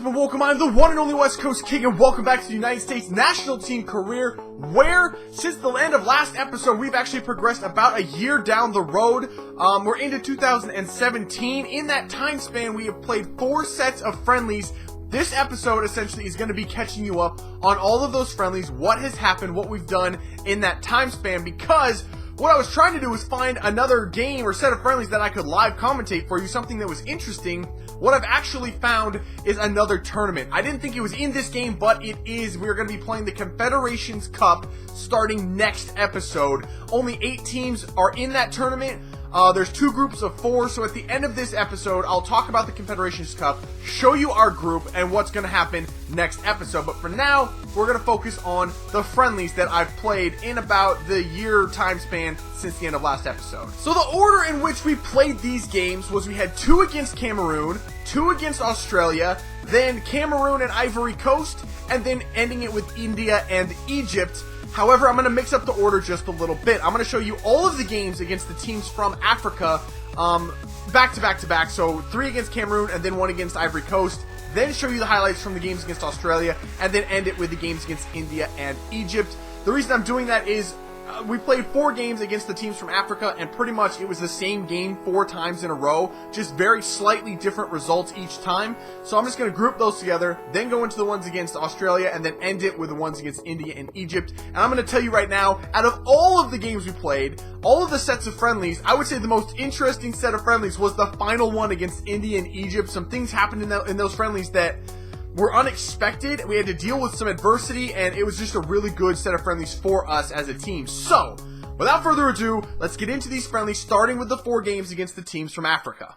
up and welcome, I'm the one and only West Coast King, and welcome back to the United States National Team career, where, since the end of last episode, we've actually progressed about a year down the road. We're into 2017. In that time span, we have played 4 sets of friendlies. This episode, essentially, is going to be catching you up on all of those friendlies, what has happened, what we've done in that time span, because what I was trying to do was find another game or set of friendlies that I could live commentate for you, something that was interesting. What I've actually found is another tournament. I didn't think it was in this game, but it is. We're going to be playing the Confederations Cup starting next episode. Only 8 teams are in that tournament. There's 2 groups of 4, so at the end of this episode, I'll talk about the Confederations Cup, show you our group, and what's going to happen next episode. But for now, we're going to focus on the friendlies that I've played in about the year time span since the end of last episode. So the order in which we played these games was we had 2 against Cameroon, 2 against Australia, then Cameroon and Ivory Coast, and then ending it with India and Egypt. However, I'm going to mix up the order just a little bit. I'm going to show you all of the games against the teams from Africa, back to back to back. So 3 against Cameroon and then 1 against Ivory Coast. Then show you the highlights from the games against Australia, and then end it with the games against India and Egypt. The reason I'm doing that is we played 4 games against the teams from Africa, and pretty much it was the same game 4 times in a row, just very slightly different results each time. So I'm just going to group those together, then go into the ones against Australia, and then end it with the ones against India and Egypt. And I'm going to tell you right now, out of all of the games we played, all of the sets of friendlies, I would say the most interesting set of friendlies was the final one against India and Egypt. Some things happened in those friendlies that were unexpected. We had to deal with some adversity, and it was just a really good set of friendlies for us as a team. So, without further ado, let's get into these friendlies, starting with the 4 games against the teams from Africa.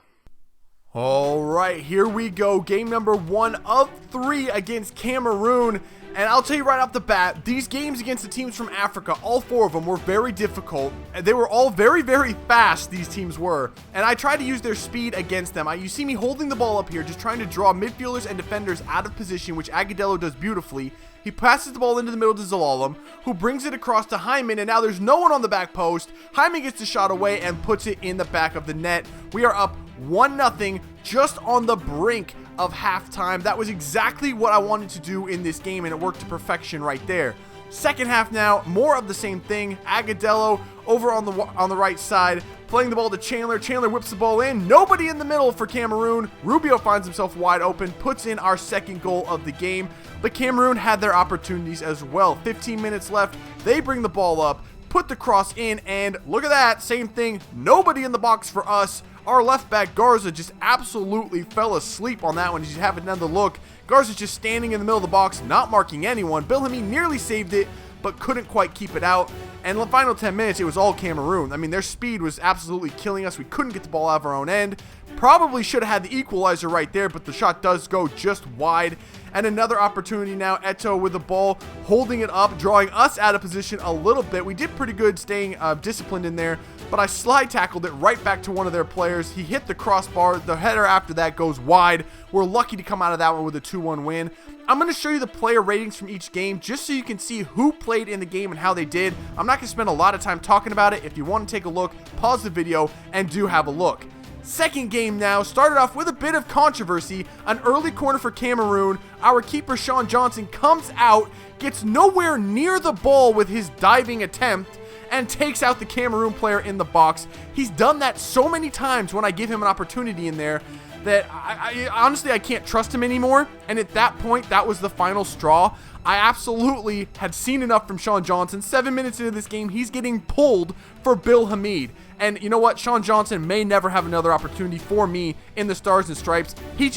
Alright, here we go. Game number 1 of 3 against Cameroon. And I'll tell you right off the bat, these games against the teams from Africa, all 4 of them were very difficult. They were all very, very fast, these teams were. And I tried to use their speed against them. You see me holding the ball up here, just trying to draw midfielders and defenders out of position, which Agudelo does beautifully. He passes the ball into the middle to Zalalem, who brings it across to Hyman, and now there's no one on the back post. Hyman gets the shot away and puts it in the back of the net. We are up 1-0, just on the brink of halftime. That was exactly what I wanted to do in this game, and it worked to perfection right there. Second half now, more of the same thing. Agudelo over on the right side, playing the ball to Chandler. Chandler whips the ball in. Nobody in the middle for Cameroon. Rubio finds himself wide open, puts in our second goal of the game. But Cameroon had their opportunities as well. 15 minutes left. They bring the ball up, put the cross in, and look at that. Same thing. Nobody in the box for us. Our left back, Garza, just absolutely fell asleep on that one. As you have another look, Garza's just standing in the middle of the box, not marking anyone. Bilhami nearly saved it, but couldn't quite keep it out. And the final 10 minutes, it was all Cameroon. I mean, their speed was absolutely killing us. We couldn't get the ball out of our own end. Probably should have had the equalizer right there, but the shot does go just wide. And another opportunity now, Eto with the ball, holding it up, drawing us out of position a little bit. We did pretty good staying disciplined in there, but I slide tackled it right back to one of their players. He hit the crossbar. The header after that goes wide. We're lucky to come out of that one with a 2-1 win. I'm going to show you the player ratings from each game just so you can see who played in the game and how they did. I'm not going to spend a lot of time talking about it. If you want to take a look, pause the video and do have a look. Second game now, started off with a bit of controversy. An early corner for Cameroon. Our keeper, Sean Johnson, comes out, gets nowhere near the ball with his diving attempt, and takes out the Cameroon player in the box. He's done that so many times when I give him an opportunity in there that I honestly, I can't trust him anymore. And at that point, that was the final straw. I absolutely had seen enough from Sean Johnson. 7 minutes into this game, he's getting pulled for Bill Hamid. And you know what? Sean Johnson may never have another opportunity for me in the Stars and Stripes.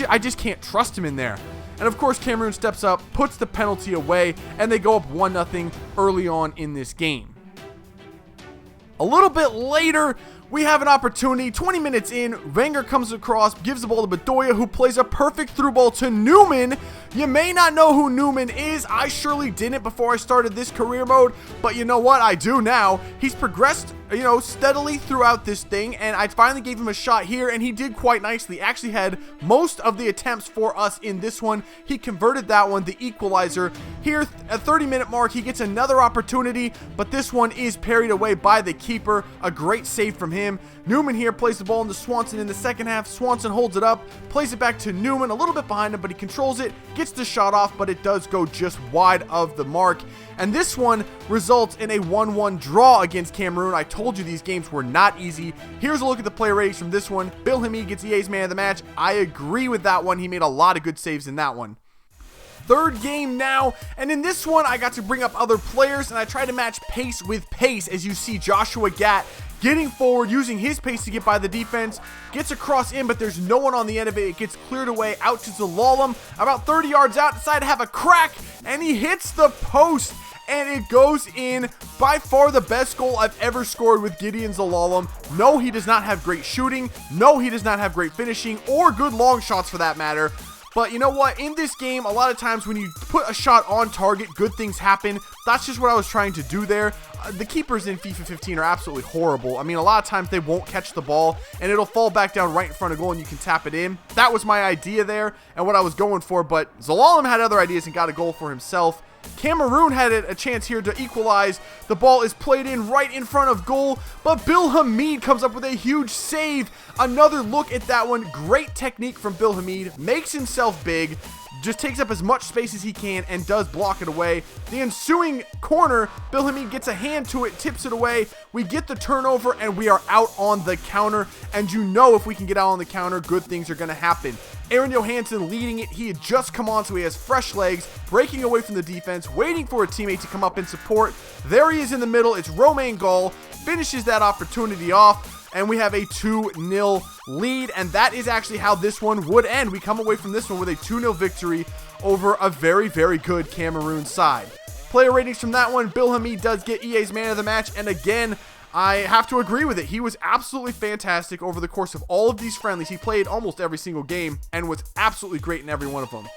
I just can't trust him in there. And of course, Cameroon steps up, puts the penalty away, and they go up 1-0 early on in this game. A little bit later, we have an opportunity. 20 minutes in, Wenger comes across, gives the ball to Bedoya, who plays a perfect through ball to Newman. You may not know who Newman is. I surely didn't before I started this career mode, but you know what? I do now. He's progressed you know, steadily throughout this thing, and I finally gave him a shot here, and he did quite nicely. Actually had most of the attempts for us in this one. He converted that one, the equalizer. Here, at 30-minute mark, he gets another opportunity, but this one is parried away by the keeper. A great save from him. Newman here plays the ball into Swanson in the second half. Swanson holds it up, plays it back to Newman, a little bit behind him, but he controls it, gets the shot off, but it does go just wide of the mark. And this one results in a 1-1 draw against Cameroon. I told you these games were not easy. Here's a look at the player ratings from this one. Bill Hamid gets EA's man of the match. I agree with that one. He made a lot of good saves in that one. Third game now, and in this one I got to bring up other players, and I tried to match pace with pace. As you see, Joshua Gatt getting forward, using his pace to get by the defense, gets across in, but there's no one on the end of it. It gets cleared away out to Zalalem, about 30 yards out, decided to have a crack, and he hits the post, and it goes in. By far the best goal I've ever scored with Gideon Zalalem. No, he does not have great shooting. No, he does not have great finishing, or good long shots for that matter. But you know what? In this game, a lot of times when you put a shot on target, good things happen. That's just what I was trying to do there. The keepers in FIFA 15 are absolutely horrible. I mean, a lot of times they won't catch the ball, and it'll fall back down right in front of goal, and you can tap it in. That was my idea there, and what I was going for, but Zalalem had other ideas and got a goal for himself. Cameroon had a chance here to equalize. The ball is played in right in front of goal, but Bill Hamid comes up with a huge save. Another look at that one. Great technique from Bill Hamid. Makes himself big. Just takes up as much space as he can and does block it away. The ensuing corner, Bill Hamid gets a hand to it, tips it away. We get the turnover, and we are out on the counter. And you know if we can get out on the counter, good things are going to happen. Aaron Johansson leading it. He had just come on, so he has fresh legs, breaking away from the defense, waiting for a teammate to come up and support. There he is in the middle. It's Romain Gall. Finishes that opportunity off. And we have a 2-0 lead, and that is actually how this one would end. We come away from this one with a 2-0 victory over a very, very good Cameroon side. Player ratings from that one, Bill Hamid does get EA's man of the match, and again, I have to agree with it. He was absolutely fantastic over the course of all of these friendlies. He played almost every single game and was absolutely great in every one of them.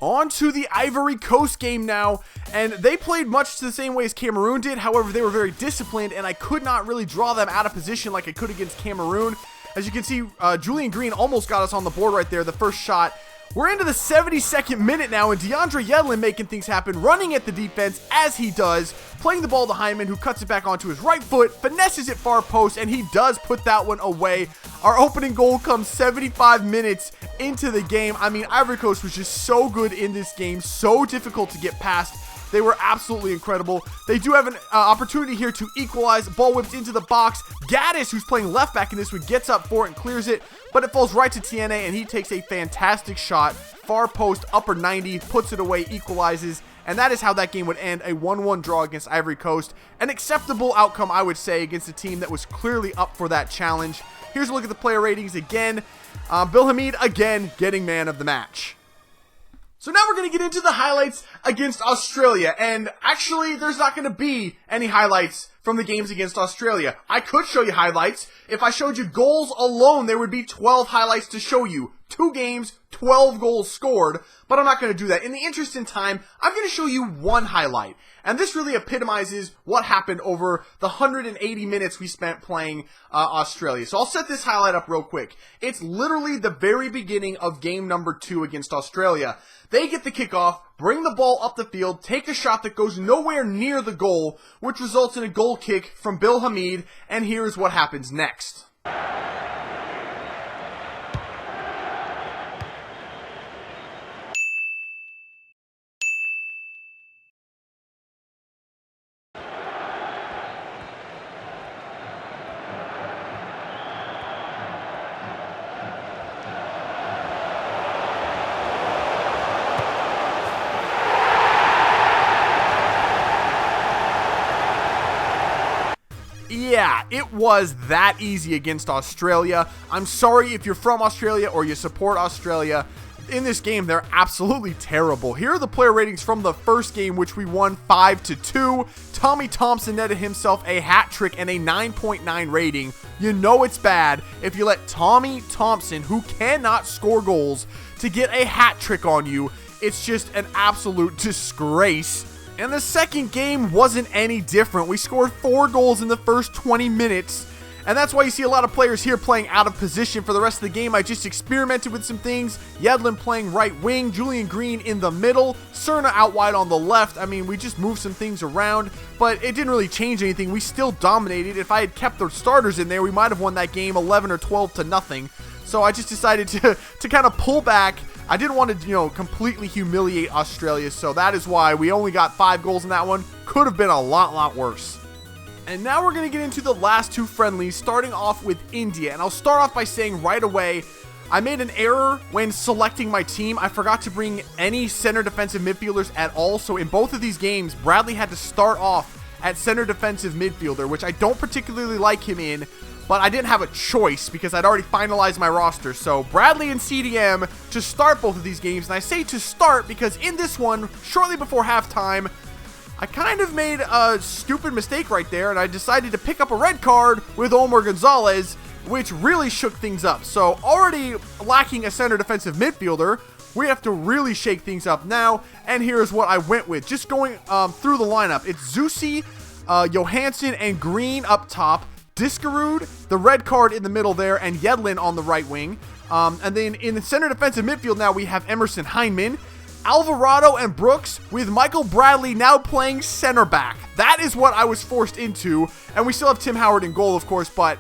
On to the Ivory Coast game now, and they played much the same way as Cameroon did. However, they were very disciplined, and I could not really draw them out of position like I could against Cameroon. As you can see, Julian Green almost got us on the board right there, the first shot. We're into the 72nd minute now, and DeAndre Yedlin making things happen, running at the defense as he does, playing the ball to Hyman, who cuts it back onto his right foot, finesses it far post, and he does put that one away. Our opening goal comes 75 minutes into the game. I mean, Ivory Coast was just so good in this game, so difficult to get past. They were absolutely incredible. They do have an opportunity here to equalize. Ball whips into the box. Gaddis, who's playing left back in this one, gets up for it and clears it, but it falls right to TNA, and he takes a fantastic shot. Far post, upper 90, puts it away, equalizes, and that is how that game would end. A 1-1 draw against Ivory Coast. An acceptable outcome, I would say, against a team that was clearly up for that challenge. Here's a look at the player ratings again. Bill Hamid, again, getting man of the match. So now we're going to get into the highlights against Australia, and actually there's not going to be any highlights from the games against Australia. I could show you highlights. If I showed you goals alone, there would be 12 highlights to show you. 2 games, 12 goals scored, but I'm not going to do that. In the interest in time, I'm going to show you one highlight, and this really epitomizes what happened over the 180 minutes we spent playing Australia. So I'll set this highlight up real quick. It's literally the very beginning of game number 2 against Australia. They get the kickoff, bring the ball up the field, take a shot that goes nowhere near the goal, which results in a goal kick from Bill Hamid, and here's what happens next. Yeah, it was that easy against Australia. I'm sorry if you're from Australia or you support Australia. In this game, they're absolutely terrible. Here are the player ratings from the first game, which we won 5-2. Tommy Thompson netted himself a hat trick and a 9.9 rating. You know it's bad if you let Tommy Thompson, who cannot score goals, to get a hat trick on you. It's just an absolute disgrace. And the second game wasn't any different. We scored 4 goals in the first 20 minutes. And that's why you see a lot of players here playing out of position. For the rest of the game, I just experimented with some things. Yedlin playing right wing, Julian Green in the middle, Cerna out wide on the left. I mean, we just moved some things around, but it didn't really change anything. We still dominated. If I had kept the starters in there, we might have won that game 11 or 12 to nothing. So I just decided to kind of pull back. I didn't want to, completely humiliate Australia, so that is why we only got 5 goals in that one. Could have been a lot worse. And now we're going to get into the last 2 friendlies, starting off with India. And I'll start off by saying right away, I made an error when selecting my team. I forgot to bring any center defensive midfielders at all. So in both of these games, Bradley had to start off at center defensive midfielder, which I don't particularly like him in, but I didn't have a choice because I'd already finalized my roster. So Bradley and CDM to start both of these games. And I say to start because in this one, shortly before halftime, I kind of made a stupid mistake right there, and I decided to pick up a red card with Omar Gonzalez, which really shook things up. So already lacking a center defensive midfielder, we have to really shake things up now, and here's what I went with. Just going through the lineup, it's Zusi, Johansson, and Green up top, Diskerud, the red card in the middle there, and Yedlin on the right wing. And then in the center defensive midfield now, we have Emerson Heineman, Alvarado and Brooks, with Michael Bradley now playing center back. That is what I was forced into, and we still have Tim Howard in goal, of course, but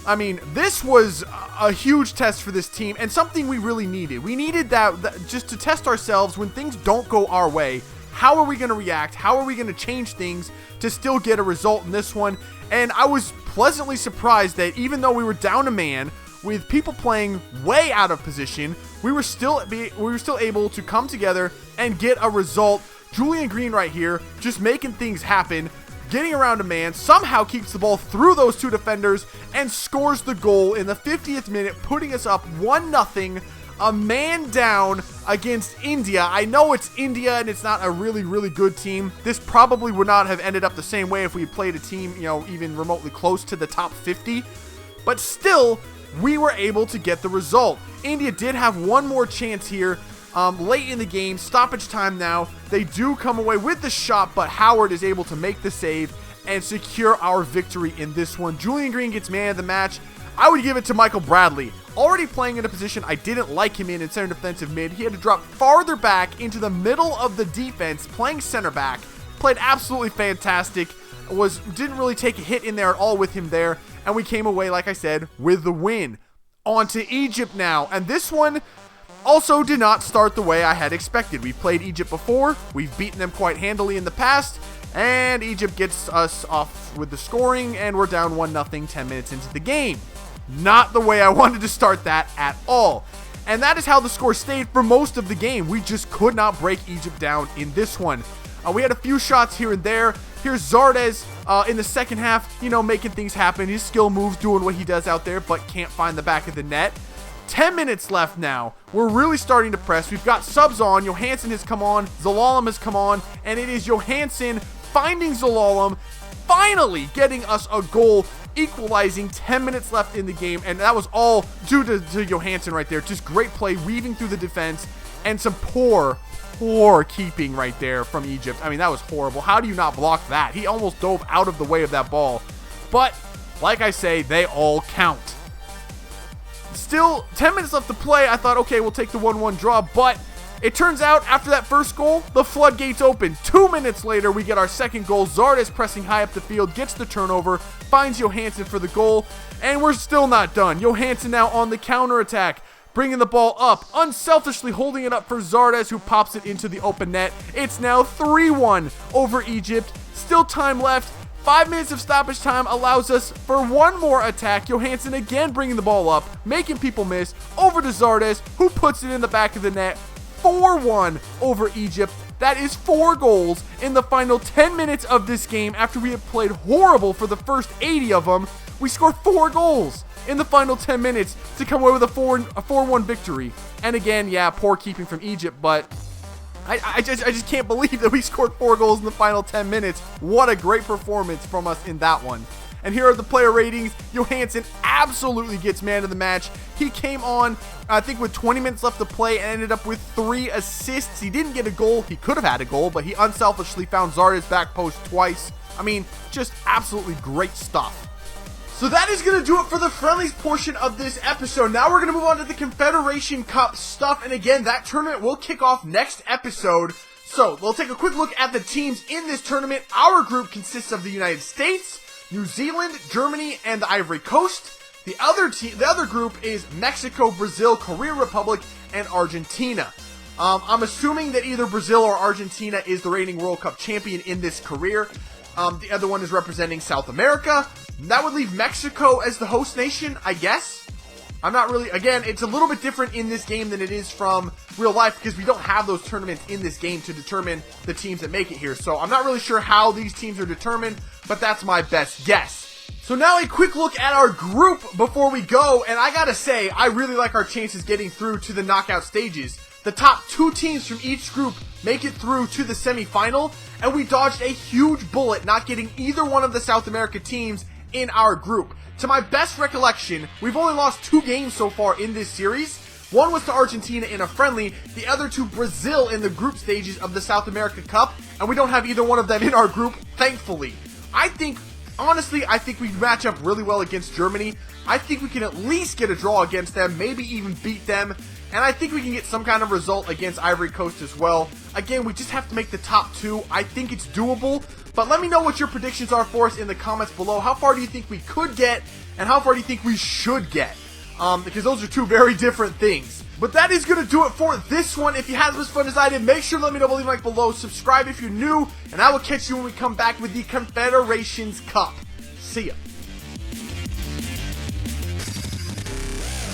I mean, this was a huge test for this team and something we really needed. We needed that just to test ourselves when things don't go our way. How are we going to react? How are we going to change things to still get a result in this one? And I was pleasantly surprised that even though we were down a man, with people playing way out of position, we were still able to come together and get a result. Julian Green right here, just making things happen, getting around a man, somehow keeps the ball through those 2 defenders and scores the goal in the 50th minute, putting us up 1-0, a man down against India. I know it's India and it's not a really good team. This probably would not have ended up the same way if we played a team, even remotely close to the top 50, but still, we were able to get the result. India did have one more chance here late in the game. Stoppage time now. They do come away with the shot, but Howard is able to make the save and secure our victory in this one. Julian Green gets man of the match. I would give it to Michael Bradley. Already playing in a position I didn't like him in center defensive mid. He had to drop farther back into the middle of the defense, playing center back. Played absolutely fantastic. Didn't really take a hit in there at all with him there. And we came away, like I said, with the win. On to Egypt now. And this one also did not start the way I had expected. We've played Egypt before. We've beaten them quite handily in the past. And Egypt gets us off with the scoring. And we're down 1-0 10 minutes into the game. Not the way I wanted to start that at all. And that is how the score stayed for most of the game. We just could not break Egypt down in this one. We had a few shots here and there. Here's Zardes in the second half, making things happen. His skill moves, doing what he does out there, but can't find the back of the net. 10 minutes left now. We're really starting to press. We've got subs on. Johansson has come on. Zelalem has come on. And it is Johansson finding Zelalem, finally getting us a goal, equalizing. 10 minutes left in the game. And that was all due to Johansson right there. Just great play, weaving through the defense, and some poor keeping right there from Egypt. I mean, that was horrible. How do you not block that? He almost dove out of the way of that ball. But, like I say, they all count. Still, 10 minutes left to play. I thought, okay, we'll take the 1-1 draw. But it turns out, after that first goal, the floodgates open. 2 minutes later, we get our second goal. Zardes pressing high up the field, gets the turnover, finds Johansson for the goal. And we're still not done. Johansson now on the counterattack, bringing the ball up, unselfishly holding it up for Zardes, who pops it into the open net. It's now 3-1 over Egypt. Still time left. 5 minutes of stoppage time allows us for one more attack. Johansson again bringing the ball up, making people miss. Over to Zardes, who puts it in the back of the net. 4-1 over Egypt. That is 4 goals in the final 10 minutes of this game. After we have played horrible for the first 80 of them, we scored 4 goals in the final 10 minutes to come away with a 4-1 victory. And again, yeah, poor keeping from Egypt, but I just can't believe that we scored 4 goals in the final 10 minutes. What a great performance from us in that one. And here are the player ratings. Johansson absolutely gets man of the match. He came on, I think, with 20 minutes left to play and ended up with 3 assists. He didn't get a goal. He could have had a goal, but he unselfishly found Zarda's back post twice. I mean, just absolutely great stuff. So that is going to do it for the friendlies portion of this episode. Now we're going to move on to the Confederation Cup stuff. And again, that tournament will kick off next episode. So we'll take a quick look at the teams in this tournament. Our group consists of the United States, New Zealand, Germany, and the Ivory Coast. The other group is Mexico, Brazil, Korea Republic, and Argentina. I'm assuming that either Brazil or Argentina is the reigning World Cup champion in this career. The other one is representing South America. That would leave Mexico as the host nation, I guess. I'm not really, again, it's a little bit different in this game than it is from real life because we don't have those tournaments in this game to determine the teams that make it here. So I'm not really sure how these teams are determined, but that's my best guess. So now a quick look at our group before we go, and I gotta say, I really like our chances getting through to the knockout stages. The top 2 teams from each group make it through to the semifinal, and we dodged a huge bullet not getting either one of the South America teams in our group. To my best recollection, we've only lost 2 games so far in this series. One was to Argentina in a friendly, the other to Brazil in the group stages of the South America Cup, and we don't have either one of them in our group, thankfully. Honestly, I think we match up really well against Germany. I think we can at least get a draw against them, maybe even beat them. And I think we can get some kind of result against Ivory Coast as well. Again, we just have to make the top 2. I think it's doable. But let me know what your predictions are for us in the comments below. How far do you think we could get? And how far do you think we should get? Because those are 2 very different things. But that is going to do it for this one. If you had as much fun as I did, make sure to let me know by leaving a like below. Subscribe if you're new. And I will catch you when we come back with the Confederations Cup. See ya.